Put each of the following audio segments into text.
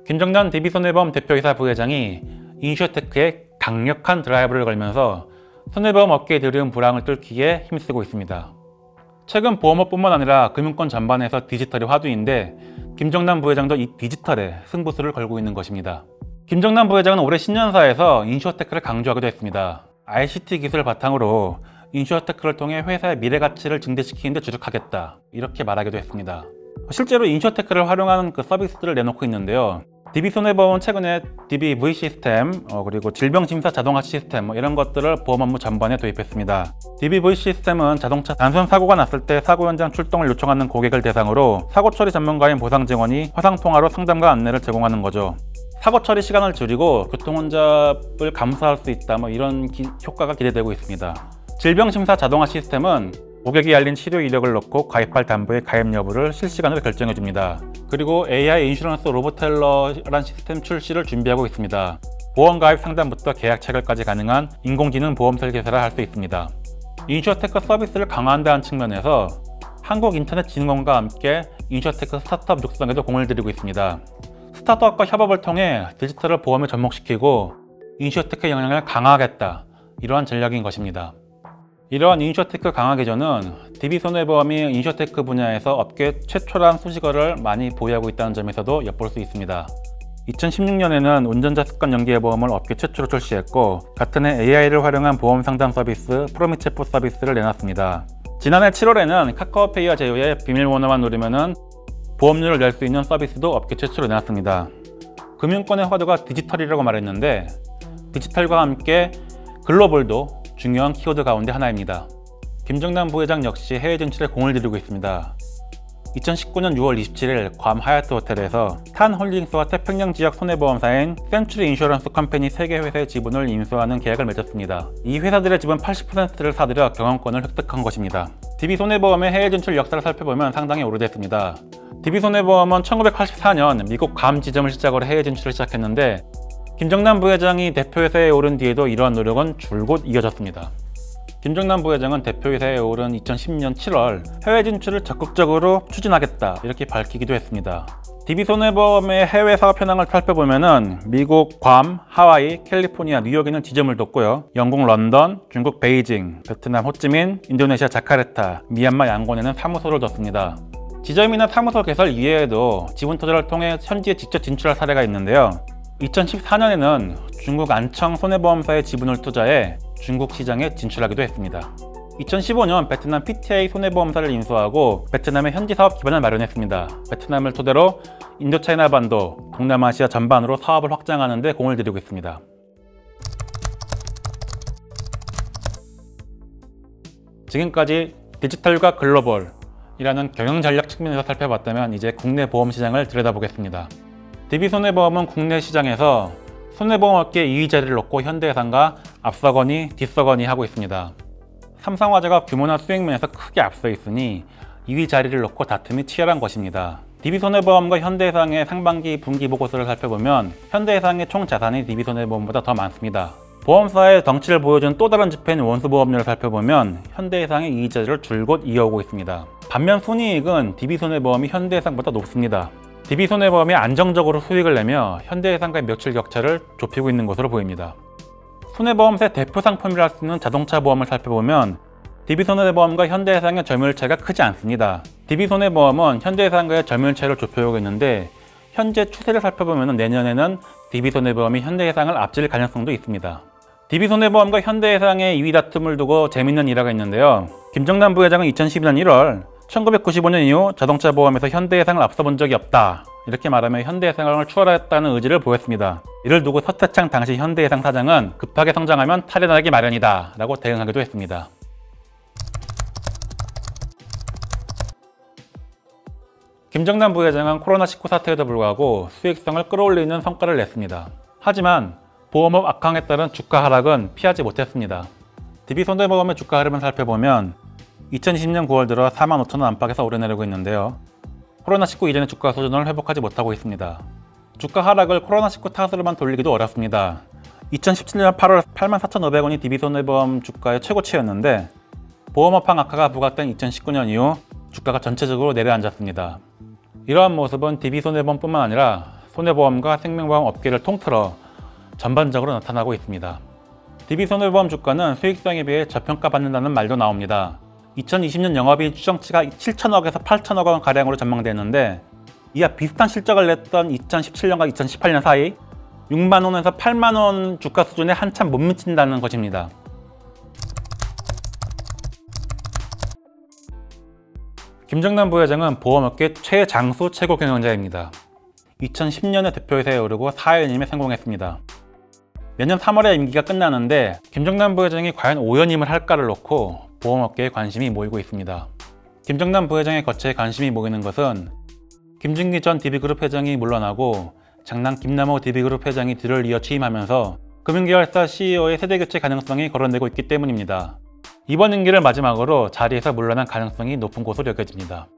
김정남 DB손해보험 대표이사 부회장이 인슈어테크에 강력한 드라이브를 걸면서 손해보험 업계에 들여온 불황을 뚫기에 힘쓰고 있습니다. 최근 보험업뿐만 아니라 금융권 전반에서 디지털이 화두인데 김정남 부회장도 이 디지털에 승부수를 걸고 있는 것입니다. 김정남 부회장은 올해 신년사에서 인슈어테크를 강조하기도 했습니다. ICT 기술을 바탕으로 인슈어테크를 통해 회사의 미래가치를 증대시키는 데 주력하겠다, 이렇게 말하기도 했습니다. 실제로 인슈어테크를 활용하는 그 서비스들을 내놓고 있는데요. DB손해보험은 최근에 DBV 시스템, 그리고 질병심사 자동화 시스템 이런 것들을 보험 업무 전반에 도입했습니다. DBV 시스템은 자동차 단순 사고가 났을 때 사고 현장 출동을 요청하는 고객을 대상으로 사고 처리 전문가인 보상 직원이 화상 통화로 상담과 안내를 제공하는 거죠. 사고 처리 시간을 줄이고 교통 혼잡을 감소할 수 있다, 이런 효과가 기대되고 있습니다. 질병심사 자동화 시스템은 고객이 알린 치료 이력을 넣고 가입할 담보의 가입 여부를 실시간으로 결정해 줍니다. 그리고 AI 인슈런스 로보텔러라는 시스템 출시를 준비하고 있습니다. 보험 가입 상담부터 계약 체결까지 가능한 인공지능 보험 설계사를 할 수 있습니다. 인슈어테크 서비스를 강화한다는 측면에서 한국인터넷진흥원과 함께 인슈어테크 스타트업 육성에도 공을 들이고 있습니다. 스타트업과 협업을 통해 디지털을 보험에 접목시키고 인슈어테크 영향을 강화하겠다, 이러한 전략인 것입니다. 이러한 인슈어테크 강화 기조는 DB손해보험이 인슈어테크 분야에서 업계 최초란 수식어를 많이 보유하고 있다는 점에서도 엿볼 수 있습니다. 2016년에는 운전자 습관 연계 보험을 업계 최초로 출시했고, 같은 해 AI를 활용한 보험 상담 서비스 프로미체포 서비스를 내놨습니다. 지난해 7월에는 카카오페이와 제휴의 비밀번호만 누르면 보험료를 낼 수 있는 서비스도 업계 최초로 내놨습니다. 금융권의 화두가 디지털이라고 말했는데, 디지털과 함께 글로벌도 중요한 키워드 가운데 하나입니다. 김정남 부회장 역시 해외 진출에 공을 들이고 있습니다. 2019년 6월 27일 괌 하얏트 호텔에서 탄홀딩스와 태평양 지역 손해보험사인 센츄리 인슈런스 컴퍼니 3개 회사의 지분을 인수하는 계약을 맺었습니다. 이 회사들의 지분 80%를 사들여 경영권을 획득한 것입니다. DB손해보험의 해외 진출 역사를 살펴보면 상당히 오래됐습니다. DB손해보험은 1984년 미국 괌 지점을 시작으로 해외 진출을 시작했는데, 김정남 부회장이 대표이사에 오른 뒤에도 이러한 노력은 줄곧 이어졌습니다. 김정남 부회장은 대표이사에 오른 2010년 7월 해외 진출을 적극적으로 추진하겠다, 이렇게 밝히기도 했습니다. DB손해보험의 해외 사업 현황을 살펴보면 미국 괌, 하와이, 캘리포니아, 뉴욕에는 지점을 뒀고요. 영국 런던, 중국 베이징, 베트남 호찌민, 인도네시아 자카르타, 미얀마 양곤에는 사무소를 뒀습니다. 지점이나 사무소 개설 이외에도 지분 투자를 통해 현지에 직접 진출할 사례가 있는데요. 2014년에는 중국 안청 손해보험사의 지분을 투자해 중국 시장에 진출하기도 했습니다. 2015년 베트남 PTA 손해보험사를 인수하고 베트남의 현지 사업 기반을 마련했습니다. 베트남을 토대로 인도차이나 반도, 동남아시아 전반으로 사업을 확장하는 데 공을 들이고 있습니다. 지금까지 디지털과 글로벌이라는 경영전략 측면에서 살펴봤다면 이제 국내 보험 시장을 들여다보겠습니다. DB손해보험은 국내 시장에서 손해보험업계 2위 자리를 놓고 현대해상과 앞서거니 뒤서거니 하고 있습니다. 삼성화재가 규모나 수익면에서 크게 앞서 있으니 2위 자리를 놓고 다툼이 치열한 것입니다. DB손해보험과 현대해상의 상반기, 분기 보고서를 살펴보면 현대해상의 총 자산이 DB손해보험보다 더 많습니다. 보험사의 덩치를 보여준 또 다른 지표인 원수보험료를 살펴보면 현대해상의 2위 자리를 줄곧 이어오고 있습니다. 반면 순이익은 DB손해보험이 현대해상보다 높습니다. DB손해보험이 안정적으로 수익을 내며 현대해상과의 며칠 격차를 좁히고 있는 것으로 보입니다. 손해보험사의 대표 상품이라 할 수 있는 자동차 보험을 살펴보면 DB손해보험과 현대해상의 점유율차가 크지 않습니다. DB손해보험은 현대해상과의 점유율차를 좁혀오고 있는데, 현재 추세를 살펴보면 내년에는 DB손해보험이 현대해상을 앞질 가능성도 있습니다. DB손해보험과 현대해상의 2위 다툼을 두고 재밌는 일화가 있는데요. 김정남 부회장은 2012년 1월 1995년 이후 자동차 보험에서 현대해상을 앞서 본 적이 없다, 이렇게 말하며 현대해상을 추월했다는 의지를 보였습니다. 이를 두고 서태창 당시 현대해상 사장은 급하게 성장하면 탈연하기 마련이다 라고 대응하기도 했습니다. 김정남 부회장은 코로나19 사태에도 불구하고 수익성을 끌어올리는 성과를 냈습니다. 하지만 보험업 악황에 따른 주가 하락은 피하지 못했습니다. DB손해보험의 주가 흐름을 살펴보면 2020년 9월 들어 45,000원 안팎에서 오르내리고 있는데요. 코로나19 이전의 주가 수준을 회복하지 못하고 있습니다. 주가 하락을 코로나19 탓으로만 돌리기도 어렵습니다. 2017년 8월 84,500원이 DB손해보험 주가의 최고치였는데, 보험업황 악화가 부각된 2019년 이후 주가가 전체적으로 내려앉았습니다. 이러한 모습은 DB손해보험뿐만 아니라 손해보험과 생명보험 업계를 통틀어 전반적으로 나타나고 있습니다. DB손해보험 주가는 수익성에 비해 저평가받는다는 말도 나옵니다. 2020년 영업이익 추정치가 7천억에서 8천억 원 가량으로 전망되는데 이와 비슷한 실적을 냈던 2017년과 2018년 사이 6만 원에서 8만 원 주가 수준에 한참 못 미친다는 것입니다. 김정남 부회장은 보험업계 최장수 최고 경영자입니다. 2010년에 대표이사에 오르고 4연임에 성공했습니다. 내년 3월에 임기가 끝나는데 김정남 부회장이 과연 5연임을 할까를 놓고 보험업계에 관심이 모이고 있습니다. 김정남 부회장의 거취에 관심이 모이는 것은 김준기 전 DB그룹 회장이 물러나고 장남 김남호 DB그룹 회장이 뒤를 이어 취임하면서 금융계열사 CEO의 세대교체 가능성이 거론되고 있기 때문입니다. 이번 임기를 마지막으로 자리에서 물러날 가능성이 높은 것으로 여겨집니다.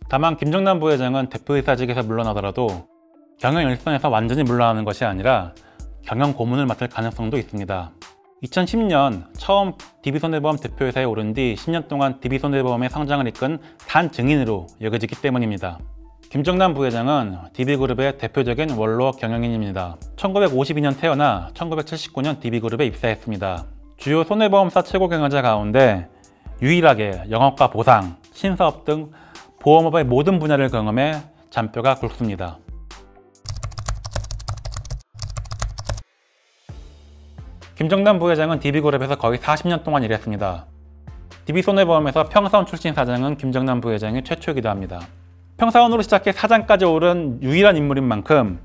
다만 김정남 부회장은 대표이사직에서 물러나더라도 경영 일선에서 완전히 물러나는 것이 아니라 경영 고문을 맡을 가능성도 있습니다. 2010년 처음 DB손해보험 대표이사에 오른 뒤 10년 동안 DB손해보험의 성장을 이끈 단 증인으로 여겨지기 때문입니다. 김정남 부회장은 DB그룹의 대표적인 원로 경영인입니다. 1952년 태어나 1979년 DB그룹에 입사했습니다. 주요 손해보험사 최고 경영자 가운데 유일하게 영업과 보상, 신사업 등 보험업의 모든 분야를 경험해 잔뼈가 굵습니다. 김정남 부회장은 DB그룹에서 거의 40년 동안 일했습니다. DB손해보험에서 평사원 출신 사장은 김정남 부회장이 최초이기도 합니다. 평사원으로 시작해 사장까지 오른 유일한 인물인 만큼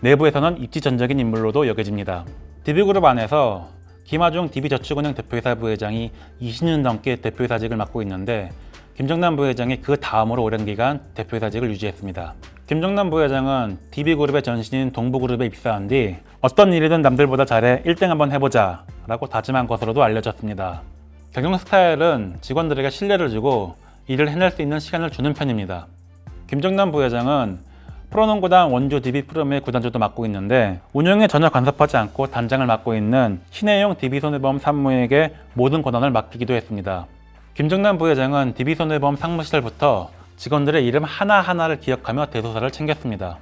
내부에서는 입지전적인 인물로도 여겨집니다. DB그룹 안에서 김하중 DB저축은행 대표이사 부회장이 20년 넘게 대표이사직을 맡고 있는데 김정남 부회장이 그 다음으로 오랜 기간 대표이사직을 유지했습니다. 김정남 부회장은 DB그룹의 전신인 동부그룹에 입사한 뒤 어떤 일이든 남들보다 잘해 1등 한번 해보자 라고 다짐한 것으로도 알려졌습니다. 경영 스타일은 직원들에게 신뢰를 주고 일을 해낼 수 있는 시간을 주는 편입니다. 김정남 부회장은 프로농구단 원주 DB프롬의 구단주도 맡고 있는데 운영에 전혀 간섭하지 않고 단장을 맡고 있는 신혜용 DB손해보험 산무에게 모든 권한을 맡기기도 했습니다. 김정남 부회장은 DB손해보험 상무시절부터 직원들의 이름 하나하나를 기억하며 대소사를 챙겼습니다.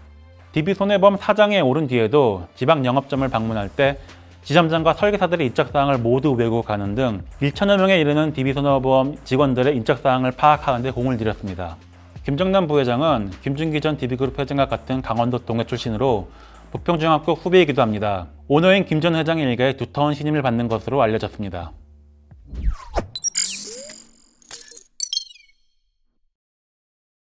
DB손해보험 사장에 오른 뒤에도 지방 영업점을 방문할 때 지점장과 설계사들의 인적사항을 모두 외우고 가는 등 1,000여 명에 이르는 DB손해보험 직원들의 인적사항을 파악하는 데 공을 들였습니다. 김정남 부회장은 김준기 전 DB그룹 회장과 같은 강원도 동해 출신으로 부평중학교 후배이기도 합니다. 오너인 김 전 회장의 일가에 두터운 신임을 받는 것으로 알려졌습니다.